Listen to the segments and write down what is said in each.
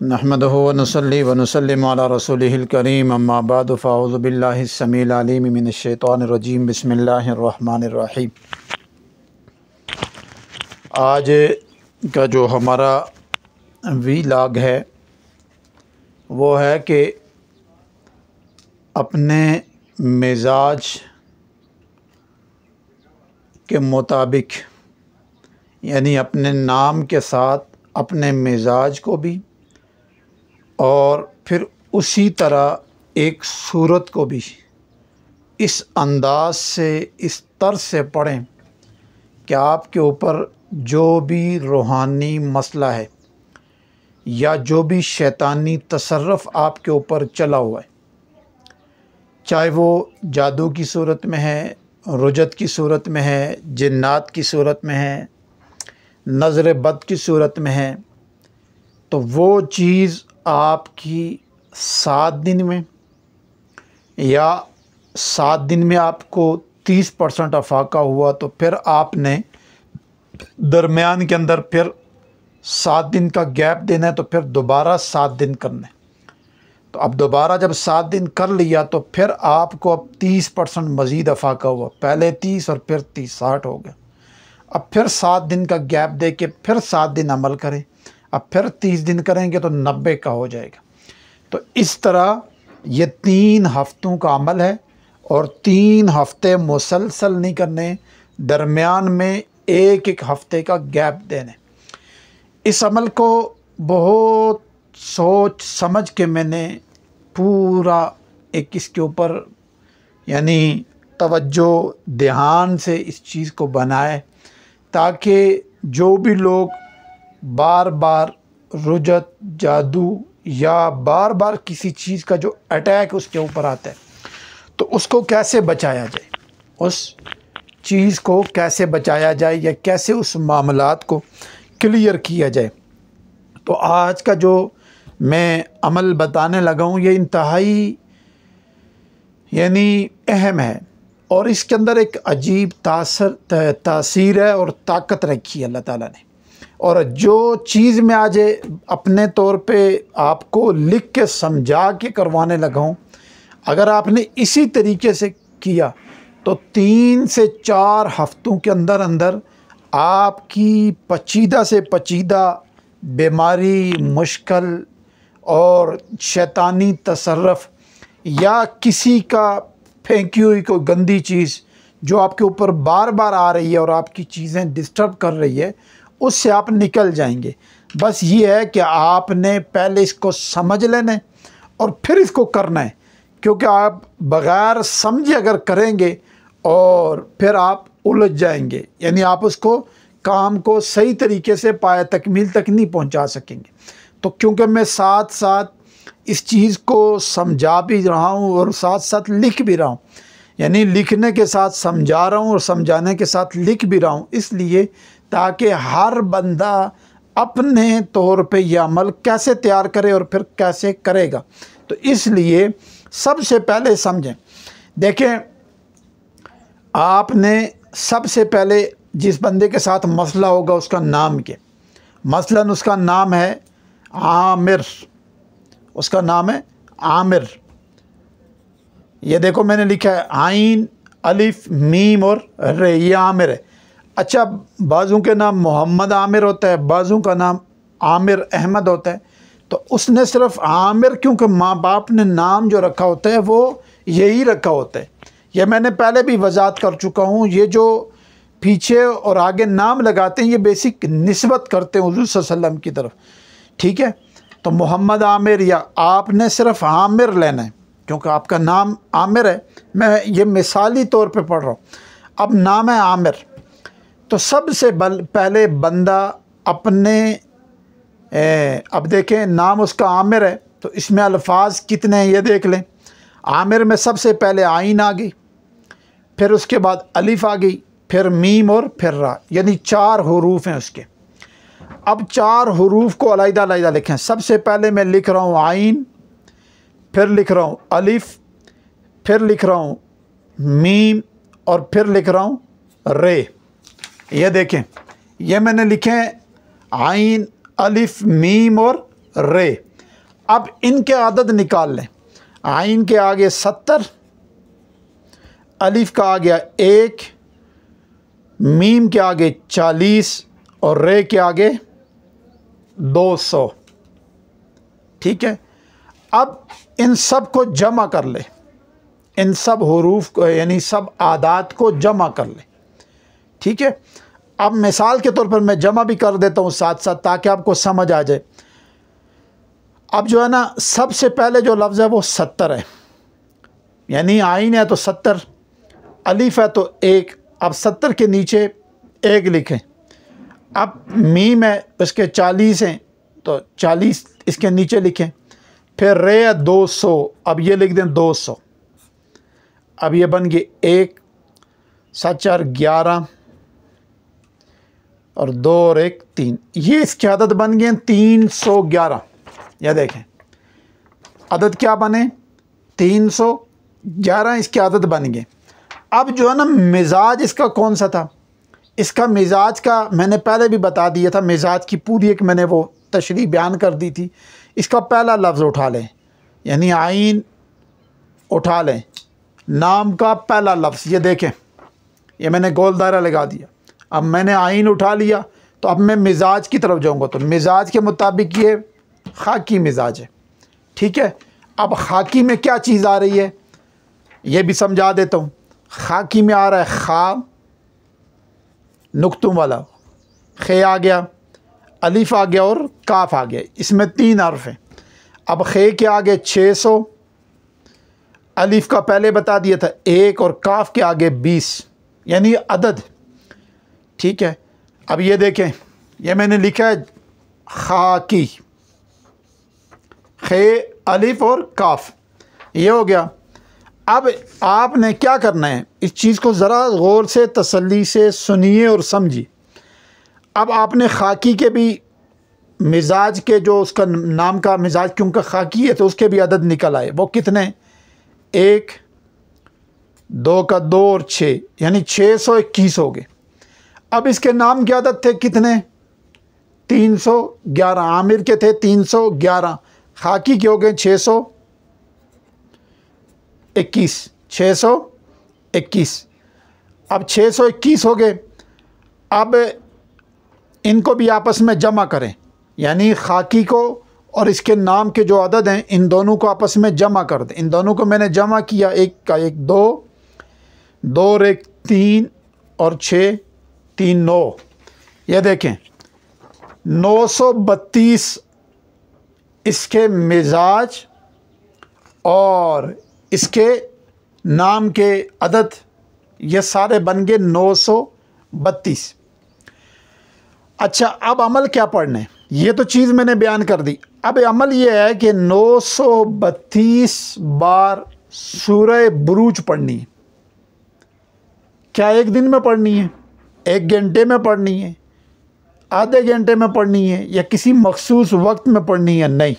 नहमदुहु व नुसल्ली व नुसल्लिमु अला रसूलिहिल करीम अम्मा बाद फ़अऊज़ु बिल्लाहि स्समीइल अलीम मिनश शैतानिर रजीम बिस्मिल्लाहिर रहमानिर रहीम। आज का जो हमारा वीलॉग है वो है कि अपने मिजाज के मुताबिक, यानी अपने नाम के साथ अपने मिजाज को भी और फिर उसी तरह एक सूरत को भी इस अंदाज से, इस तरह से पढ़ें कि आपके ऊपर जो भी रूहानी मसला है या जो भी शैतानी तसर्रुफ़ आपके ऊपर चला हुआ है, चाहे वो जादू की सूरत में है, रुजत की सूरत में है, जिन्नात की सूरत में है, नज़र बद की सूरत में है, तो वो चीज़ आपकी 7 दिन में या 7 दिन में आपको 30% अफाका हुआ तो फिर आपने दरमियान के अंदर फिर 7 दिन का गैप देना है, तो फिर दोबारा 7 दिन करना है। तो अब दोबारा जब 7 दिन कर लिया तो फिर आपको अब 30% मज़ीद अफाका हुआ, पहले 30 और फिर 30 60 हो गया। अब फिर 7 दिन का गैप दे के फिर 7 दिन अमल करें, अब फिर 30 दिन करेंगे तो 90 का हो जाएगा। तो इस तरह ये 3 हफ्तों का अमल है और 3 हफ्ते मुसलसल नहीं करने, दरमियान में एक हफ्ते का गैप देने। इस अमल को बहुत सोच समझ के मैंने पूरा एक इसके ऊपर यानी तवज्जो ध्यान से इस चीज़ को बनाए, ताकि जो भी लोग बार बार रुजत, जादू या बार बार किसी चीज़ का जो अटैक उसके ऊपर आता है तो उसको कैसे बचाया जाए, उस चीज़ को कैसे बचाया जाए या कैसे उस मामलात को क्लियर किया जाए। तो आज का जो मैं अमल बताने लगा हूँ ये इंतहाई यानी अहम है और इसके अंदर एक अजीब तासीर है और ताकत रखी है अल्लाह ताला ने। और जो चीज़ मैं आज अपने तौर पे आपको लिख के समझा के करवाने लगा हूँ, अगर आपने इसी तरीके से किया तो 3 से 4 हफ्तों के अंदर अंदर आपकी पचीदा से पचीदा बीमारी, मुश्किल और शैतानी तसर्रुफ़ या किसी का फेंकी हुई कोई गंदी चीज़ जो आपके ऊपर बार बार आ रही है और आपकी चीज़ें डिस्टर्ब कर रही है, उससे आप निकल जाएंगे। बस ये है कि आपने पहले इसको समझ लेना है और फिर इसको करना है, क्योंकि आप बग़ैर समझे अगर करेंगे और फिर आप उलझ जाएंगे, यानी आप उसको काम को सही तरीके से पाया तकमील तक नहीं पहुंचा सकेंगे। तो क्योंकि मैं साथ साथ इस चीज़ को समझा भी रहा हूँ और साथ साथ लिख भी रहा हूँ, यानी लिखने के साथ समझा रहा हूँ और समझाने के साथ लिख भी रहा हूँ, इसलिए ताकि हर बंदा अपने तौर पे यह अमल कैसे तैयार करे और फिर कैसे करेगा। तो इसलिए सबसे पहले समझें, देखें आपने सबसे पहले जिस बंदे के साथ मसला होगा उसका नाम क्या, मसलन उसका नाम है आमिर, उसका नाम है आमिर। ये देखो मैंने लिखा है आइन अलिफ मीम और रे, ये आमिर है। अच्छा, बाज़ों के नाम मोहम्मद आमिर होता है, बाज़ों का नाम आमिर अहमद होता है। तो उसने सिर्फ आमिर, क्योंकि माँ बाप ने नाम जो रखा होता है वो यही रखा होता है। यह मैंने पहले भी वजाहत कर चुका हूँ। ये जो पीछे और आगे नाम लगाते हैं ये बेसिक निस्बत करते हैं हुज़ूर सल्लल्लाहु अलैहि वसल्लम की तरफ, ठीक है। तो मोहम्मद आमिर या आपने सिर्फ आमिर लेना है, क्योंकि आपका नाम आमिर है। मैं ये मिसाली तौर पे पढ़ रहा हूँ। अब नाम है आमिर, तो सबसे पहले बंदा अपने अब देखें नाम उसका आमिर है तो इसमें अल्फाज कितने हैं ये देख लें। आमिर में सबसे पहले आइन आ गई, फिर उसके बाद अलिफ आ गई, फिर मीम और फिर रा, यानी 4 हुरूफ हैं उसके। अब 4 हुरूफ को अलग अलग लिखें। सबसे पहले मैं लिख रहा हूँ आइन, फिर लिख रहा हूँ अलिफ, फिर लिख रहा हूँ मीम और फिर लिख रहा हूँ रे। ये देखें, ये मैंने लिखे हैं आइन अलिफ मीम और रे। अब इनके अदद निकाल लें। आइन के आगे 70, अलिफ का आ गया 1, मीम के आगे 40 और रे के आगे 200। ठीक है, अब इन सब को जमा कर ले, इन सब हुरूफ को यानी सब आदात को जमा कर ले। ठीक है, अब मिसाल के तौर पर मैं जमा भी कर देता हूँ साथ साथ ताकि आपको समझ आ जाए। अब जो है ना, सबसे पहले जो लफ्ज़ है वो 70 है, यानी आइन है तो 70, अलिफ है तो 1। अब 70 के नीचे 1 लिखें। अब मीम है उसके 40 हैं तो 40 इसके नीचे लिखें। फिर रे है 200, अब ये लिख दें 200। अब ये बन गए 1 7 4 11 और 2 और 1 3, ये इसके अदद बन गए 311। यह देखें अदद क्या बने, 311 इसके अदद बन गए। अब जो है ना, मिजाज इसका कौन सा था, इसका मिजाज का मैंने पहले भी बता दिया था, मिजाज की पूरी एक मैंने वो तशरीह बयान कर दी थी। इसका पहला लफ्ज़ उठा लें, यानी आइन उठा लें, नाम का पहला लफ्ज़, ये देखें ये मैंने गोल दायरा लगा दिया। अब मैंने आइन उठा लिया तो अब मैं मिजाज की तरफ जाऊंगा, तो मिजाज के मुताबिक ये खाकी मिजाज है। ठीक है, अब खाकी में क्या चीज़ आ रही है ये भी समझा देता हूँ। खाकी में आ रहा है खा, नुक्तों वाला, खे आ गया, अलिफ आ गया और काफ आ गया, इसमें 3 हर्फ हैं। अब खे के आगे 600, अलिफ का पहले बता दिया था 1 और काफ के आगे 20, यानी अदद। ठीक है, अब ये देखें ये मैंने लिखा है खाकी, खे अलिफ और काफ, ये हो गया। अब आपने क्या करना है, इस चीज़ को ज़रा गौर से तसल्ली से सुनिए और समझिए। अब आपने खाकी के भी मिजाज के जो उसका नाम का मिजाज क्योंकि खाकी है तो उसके भी अदद निकल आए। वो कितने, 1 2 का 2 और 6, यानी 621 हो गए। अब इसके नाम के अदद थे कितने, 311। आमिर के थे 311, खाकी के हो गए 621, 621। अब 621 हो गए। अब इनको भी आपस में जमा करें, यानी खाकी को और इसके नाम के जो अदद हैं इन दोनों को आपस में जमा कर दें। इन दोनों को मैंने जमा किया, 1 का 1 2, 2 और 1 3 और 6 3 9। यह देखें 932 इसके मिजाज और इसके नाम के अदद, ये सारे बन गए 932। अच्छा, अब अमल क्या पढ़ना है, ये तो चीज़ मैंने बयान कर दी। अब अमल ये है कि 932 बार सूरह बुरूज पढ़नी है। क्या एक दिन में पढ़नी है, 1 घंटे में पढ़नी है, आधे घंटे में पढ़नी है, या किसी मखसूस वक्त में पढ़नी है? नहीं,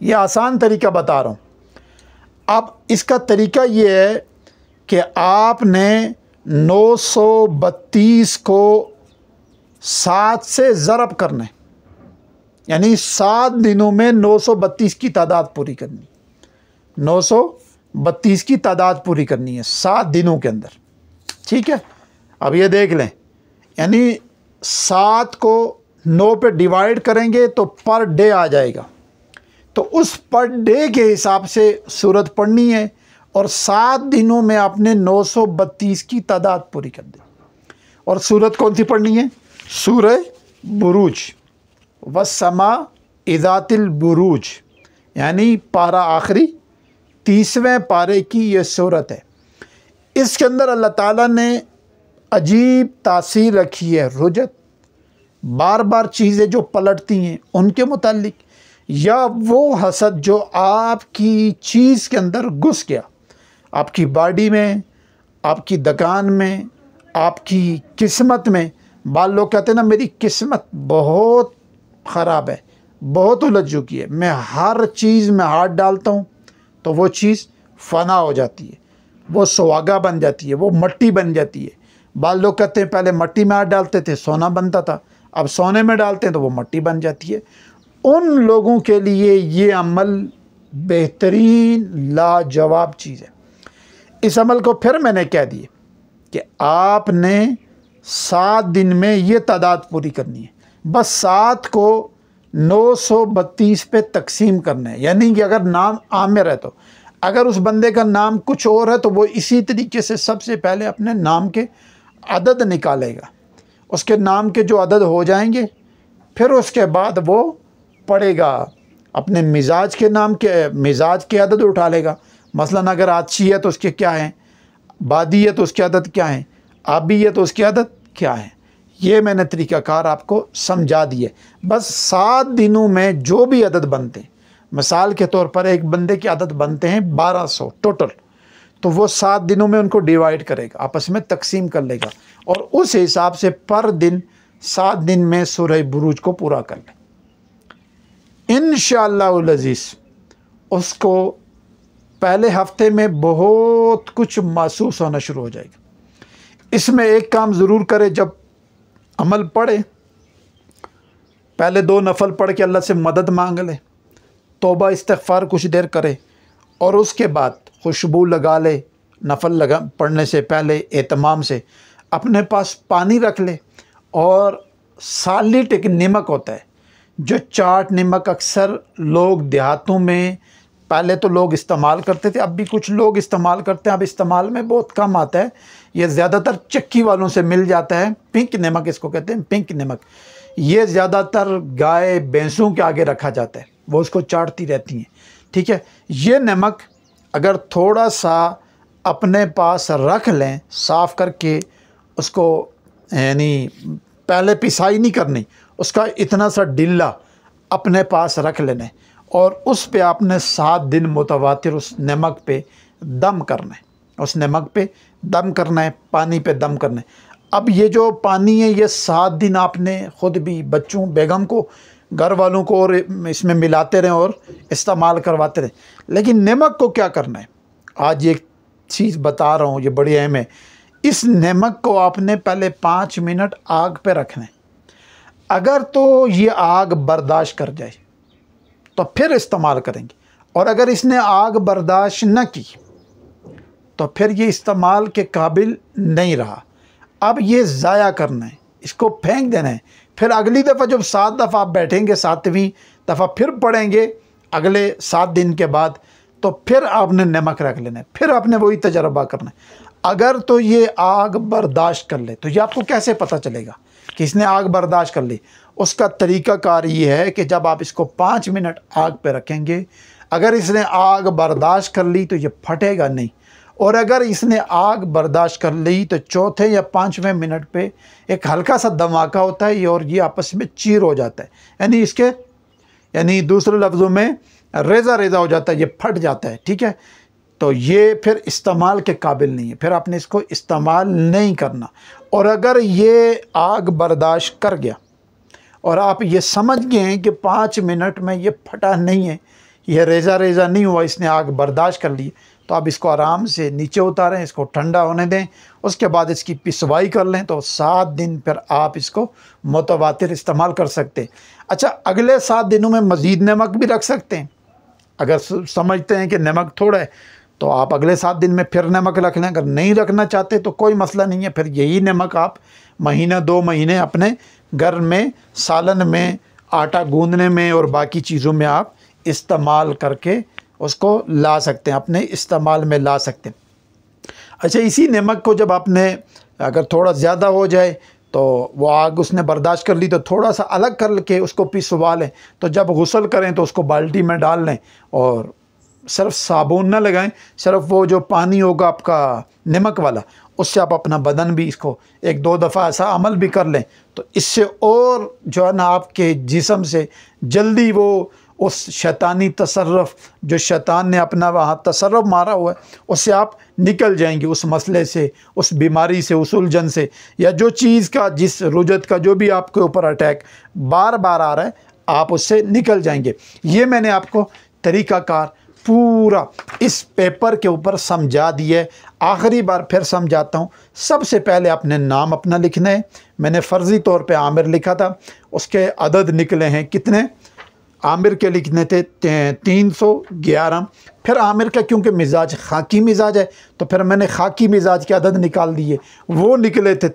ये आसान तरीका बता रहा हूँ। अब इसका तरीका ये है कि आपने 932 को 7 से ज़रब करना है, यानी 7 दिनों में 932 की तादाद पूरी करनी, 932 की तादाद पूरी करनी है 7 दिनों के अंदर। ठीक है, अब ये देख लें, यानी 7 को 9 पे डिवाइड करेंगे तो पर डे आ जाएगा, तो उस पर डे के हिसाब से सूरत पढ़नी है और 7 दिनों में आपने 932 की तादाद पूरी कर दी। और सूरत कौन सी पढ़नी है, सूरह बुरूज, वस्समा इज़ातिल बुरूज, यानी पारा आखिरी 30वें पारे की ये सूरत है। इसके अंदर अल्लाह ताला ने अजीब तासीर रखी है, रुजत, बार बार चीज़ें जो पलटती हैं उनके मुतालिक, या वो हसद जो आपकी चीज़ के अंदर घुस गया, आपकी बॉडी में, आपकी दुकान में, आपकी किस्मत में। बाल लोग कहते हैं ना, मेरी किस्मत बहुत ख़राब है, बहुत उलझ चुकी है, मैं हर चीज़ में हाथ डालता हूँ तो वो चीज़ फ़ना हो जाती है, वो सुहागा बन जाती है, वो मट्टी बन जाती है। बाल लोग कहते हैं पहले मट्टी में हाथ डालते थे सोना बनता था, अब सोने में डालते हैं तो वो मट्टी बन जाती है। उन लोगों के लिए ये अमल बेहतरीन लाजवाब चीज़ है। इस अमल को फिर मैंने कह दिए कि आपने 7 दिन में ये तादाद पूरी करनी है। बस 7 को 932 पे तकसीम करना है। यानी कि अगर नाम आमिर है तो अगर उस बंदे का नाम कुछ और है तो वो इसी तरीके से सबसे पहले अपने नाम के अदद निकालेगा। उसके नाम के जो अदद हो जाएंगे फिर उसके बाद वो पढ़ेगा, अपने मिजाज के नाम के मिजाज के अदद उठा लेगा। मसलन अगर आछी है तो उसके क्या हैं, बादी है तो उसके अदद क्या हैं, आबी है तो उसके अदद क्या हैं। ये मैंने तरीक़ाकार आपको समझा दिए। बस 7 दिनों में जो भी अदद बनते हैं, मिसाल के तौर पर एक बंदे के अदद बनते हैं 1200 टोटल, तो वो 7 दिनों में उनको डिवाइड करेगा, आपस में तकसीम कर लेगा और उस हिसाब से पर दिन 7 दिन में सूरह बुरूज को पूरा कर ले। इंशाअल्लाहुल अज़ीज़ उसको पहले हफ्ते में बहुत कुछ महसूस होना शुरू हो जाएगा। इसमें एक काम ज़रूर करे, जब अमल पढ़े पहले 2 नफल पढ़ के अल्लाह से मदद मांग ले, तौबा इस्तिग़फ़ार कुछ देर करे और उसके बाद खुशबू लगा ले। नफल पढ़ने से पहले एहतमाम से अपने पास पानी रख ले और सालिट एक नमक होता है जो चाट नमक अक्सर लोग देहातों में पहले तो लोग इस्तेमाल करते थे, अब भी कुछ लोग इस्तेमाल करते हैं, अब इस्तेमाल में बहुत कम आता है। ये ज़्यादातर चक्की वालों से मिल जाता है, पिंक नमक इसको कहते हैं, पिंक नमक। ये ज़्यादातर गाय भैंसों के आगे रखा जाता है, वो उसको चाटती रहती हैं, ठीक है। ये नमक अगर थोड़ा सा अपने पास रख लें साफ़ करके, उसको यानी पहले पिसाई नहीं करनी, उसका इतना सा डिल्ला अपने पास रख लेना है और उस पे आपने 7 दिन मुतवातिर उस नमक पे दम करना है, उस नमक पे दम करना है, पानी पे दम करना है। अब ये जो पानी है ये 7 दिन आपने ख़ुद भी, बच्चों, बेगम को, घर वालों को और इसमें मिलाते रहें और इस्तेमाल करवाते रहें। लेकिन नमक को क्या करना है, आज एक चीज़ बता रहा हूँ, ये बड़ी अहम है। इस नमक को आपने पहले 5 मिनट आग पे रखना है। अगर तो ये आग बर्दाश्त कर जाए तो फिर इस्तेमाल करेंगे, और अगर इसने आग बर्दाश्त न की तो फिर ये इस्तेमाल के काबिल नहीं रहा। अब ये ज़ाया करना है, इसको फेंक देना है। फिर अगली दफ़ा जब 7 दफ़ा आप बैठेंगे, 7वीं दफ़ा फिर पढ़ेंगे अगले 7 दिन के बाद, तो फिर आपने नमक रख लेना है, फिर आपने वही तजर्बा करना है। अगर तो ये आग बर्दाश्त कर ले, तो ये आपको कैसे पता चलेगा कि इसने आग बर्दाश्त कर ली? उसका तरीक़ाकार ये है कि जब आप इसको 5 मिनट आग पे रखेंगे, अगर इसने आग बर्दाश्त कर ली तो ये फटेगा नहीं, और अगर इसने आग बर्दाश्त कर ली तो चौथे या 5वें मिनट पे एक हल्का सा धमाका होता है और ये आपस में चीर हो जाता है, यानी दूसरे लफ्ज़ों में रेज़ा रेज़ा हो जाता है, ये फट जाता है, ठीक है। तो ये फिर इस्तेमाल के काबिल नहीं है, फिर आपने इसको इस्तेमाल नहीं करना। और अगर ये आग बर्दाश्त कर गया और आप ये समझ गए हैं कि 5 मिनट में ये फटा नहीं है, ये रेज़ा रेज़ा नहीं हुआ, इसने आग बर्दाश्त कर ली, तो आप इसको आराम से नीचे उतारें, इसको ठंडा होने दें, उसके बाद इसकी पिसवाई कर लें, तो 7 दिन फिर आप इसको मुतवातिर इस्तेमाल कर सकते हैं। अच्छा, अगले 7 दिनों में मज़ीद नमक भी रख सकते हैं। अगर समझते हैं कि नमक थोड़ा है तो आप अगले 7 दिन में फिर नमक रख लें। अगर नहीं रखना चाहते तो कोई मसला नहीं है, फिर यही नमक आप महीना 2 महीने अपने घर में सालन में, आटा गूंदने में और बाकी चीज़ों में आप इस्तेमाल करके उसको ला सकते हैं, अपने इस्तेमाल में ला सकते हैं। अच्छा, इसी नमक को जब आपने अगर थोड़ा ज़्यादा हो जाए तो वो आग उसने बर्दाश्त कर ली तो थोड़ा सा अलग कर के उसको पिसवा लें। तो जब गुस्ल करें तो उसको बाल्टी में डाल लें और सिर्फ साबुन ना लगाएं, सिर्फ वो जो पानी होगा आपका नमक वाला, उससे आप अपना बदन भी इसको 1-2 दफ़ा ऐसा अमल भी कर लें, तो इससे और जो है ना आपके जिस्म से जल्दी वो उस शैतानी तसर्रुफ़ जो शैतान ने अपना वहाँ तसर्रुफ़ मारा हुआ है उससे आप निकल जाएंगे, उस मसले से, उस बीमारी से, उस उलझन से, या जो चीज़ का, जिस रुजत का जो भी आपके ऊपर अटैक बार बार आ रहा है, आप उससे निकल जाएंगे। ये मैंने आपको तरीक़ाकार पूरा इस पेपर के ऊपर समझा दिया है। आखिरी बार फिर समझाता हूँ। सबसे पहले अपने नाम अपना लिखना है। मैंने फ़र्ज़ी तौर पे आमिर लिखा था, उसके अदद निकले हैं कितने, आमिर के लिखने थे 311। फिर आमिर का क्योंकि मिजाज खाकी मिजाज है तो फिर मैंने खाकी मिजाज के अदद निकाल दिए, वो निकले थे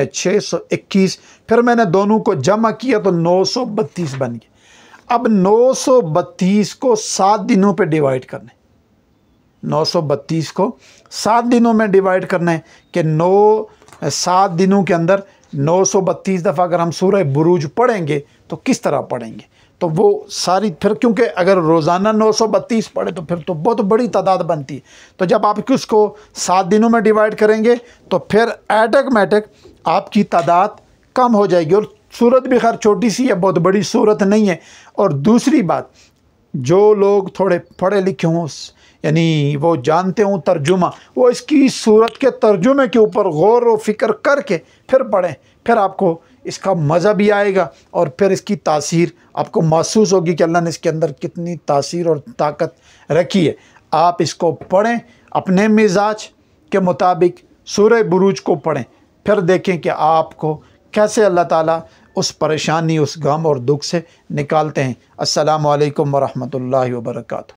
621। फिर मैंने दोनों को जमा किया तो 932 बन गए। अब 932 को 7 दिनों पे डिवाइड करना है। 932 को 7 दिनों में डिवाइड करना है कि 7 दिनों के अंदर 932 दफ़ा अगर हम सूरह बुरूज पढ़ेंगे तो किस तरह पढ़ेंगे, तो वो सारी फिर क्योंकि अगर रोज़ाना 932 पढ़े तो फिर तो बहुत बड़ी तादाद बनती है। तो जब आप उसको 7 दिनों में डिवाइड करेंगे तो फिर ऑटोमेटिक आपकी तादाद कम हो जाएगी। और सूरत भी खैर छोटी सी है, बहुत बड़ी सूरत नहीं है। और दूसरी बात, जो लोग थोड़े पढ़े लिखे हों यानी वो जानते हों तर्जुमा, वो इसकी सूरत के तर्जुमे के ऊपर गौर व फिक्र करके फिर पढ़ें, फिर आपको इसका मज़ा भी आएगा और फिर इसकी तासीर आपको महसूस होगी कि अल्लाह ने इसके अंदर कितनी तासीर और ताकत रखी है। आप इसको पढ़ें, अपने मिजाज के मुताबिक सूरह बुरूज को पढ़ें, फिर देखें कि आपको कैसे अल्लाह ताला उस परेशानी, उस गम और दुख से निकालते हैं। अस्सलामु अलैकुम वरहमतुल्लाहि वबरकातुहू।